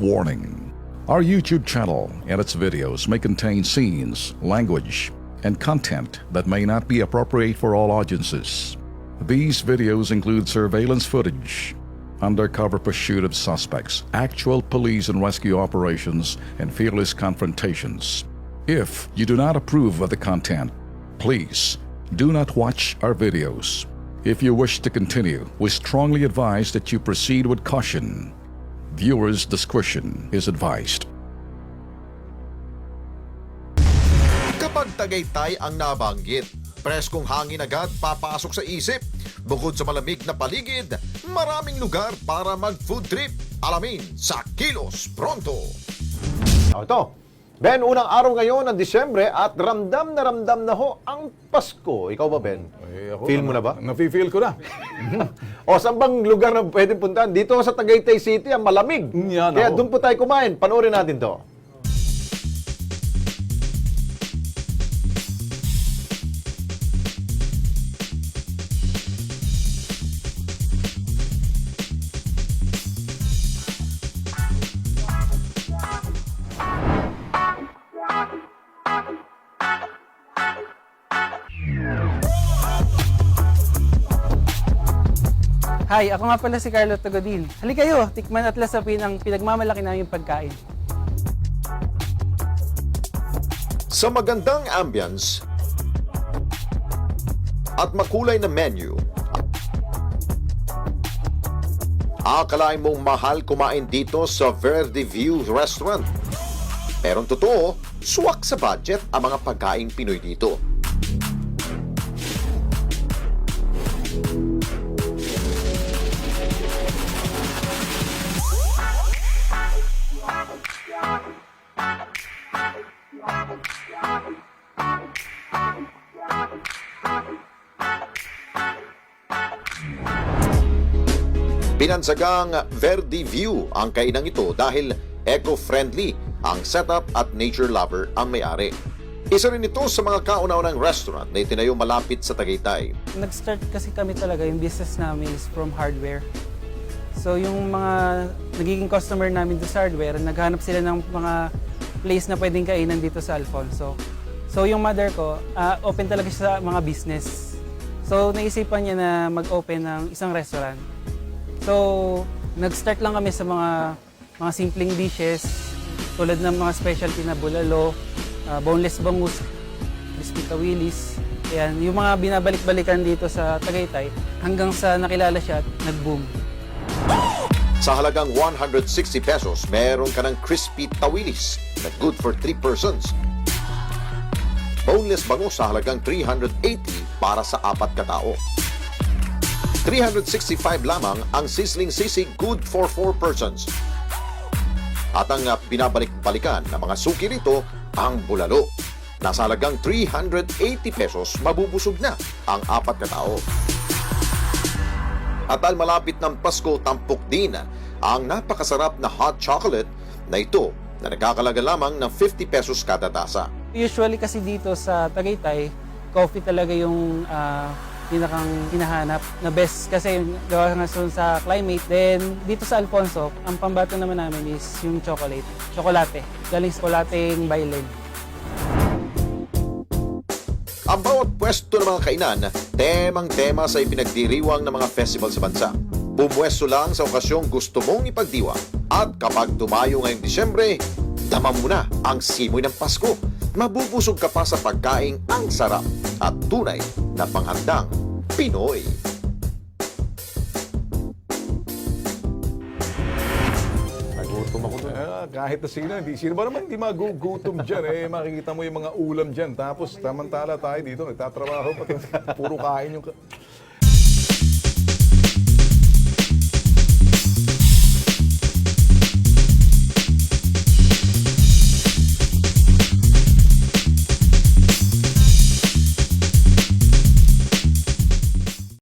Warning: our YouTube channel and its videos may contain scenes, language, and content that may not be appropriate for all audiences. These videos include surveillance footage, undercover pursuit of suspects, actual police and rescue operations, and fearless confrontations. If you do not approve of the content, please do not watch our videos. If you wish to continue, we strongly advise that you proceed with caution. Viewers' discretion is advised. Kapag Tagaytay ang nabanggit, preskong hangin agad papasok sa isip. Bukod sa malamig na paligid, maraming lugar para mag-food trip. Alamin sa Kilos Pronto. Ito, Ben, unang araw ngayon ng Disyembre at ramdam na ho ang Pasko. Ikaw ba, Ben? Ako, Feel mo na ba? Nafe-feel ko na. O, saan bang lugar na pwedeng puntahan? Dito sa Tagaytay City, ang malamig. Yan, Kaya ako. doon po tayo kumain. Panoorin natin to. Hi, ako nga pala si Carlo Togodil. Halika kayo, tikman at lasapin ang pinagmamalaki naming pagkain. Sa magandang ambience at makulay na menu, akalain mong mahal kumain dito sa Verde View Restaurant. Pero ang totoo, suwak sa budget ang mga pagkaing Pinoy dito. Pinansagang Verde View ang kainang ito dahil eco-friendly ang setup at nature lover ang may-ari. Isa rin ito sa mga kauna-unang restaurant na itinayo malapit sa Tagaytay. Nag-start kasi kami talaga, yung business namin is from hardware. So yung mga nagiging customer namin doon sa hardware, naghanap sila ng mga place na pwedeng kainan dito sa Alfonso. So yung mother ko, open talaga siya sa mga business. So naisipan niya na mag-open ng isang restaurant. So, nag-start lang kami sa mga simpleng dishes tulad ng mga specialty na bulalo, boneless bangus, crispy tawilis. Ayan, yung mga binabalik-balikan dito sa Tagaytay hanggang sa nakilala siya at nag-boom. Sa halagang 160 pesos, meron ka ng crispy tawilis na good for 3 persons. Boneless bangus sa halagang 380 para sa 4 katao. 365 lamang ang sizzling sisig good for 4 persons. At ang binabalik-balikan na mga suki rito, ang bulalo. Nasa halagang 380 pesos, mabubusog na ang 4 katao. At dahil malapit ng Pasko, tampok din ang napakasarap na hot chocolate na ito na nagkakalaga lamang ng 50 pesos kada tasa. Usually kasi dito sa Tagaytay, coffee talaga yung pinakang hinahanap na best kasi gawa nga sa climate. Then dito sa Alfonso, ang pambato naman namin is yung chocolate. Galing sa Chocolateng Bailen. Ang bawat pwesto ng mga kainan, temang-tema sa ipinagdiriwang ng mga festival sa bansa. Pumwesto lang sa okasyong gusto mong ipagdiwang. At kapag tumayo ngayong Disyembre, damam mo na ang simoy ng Pasko. Mabubusog ka pa sa pagkaing ang sarap at tunay na panghandang Pinoy. Nagutom ako doon. Kahit na sino ba naman hindi magugutom dyan? Makikita mo yung mga ulam dyan. Tapos, tamantala tayo dito, nagtatrabaho. Puro kain yung...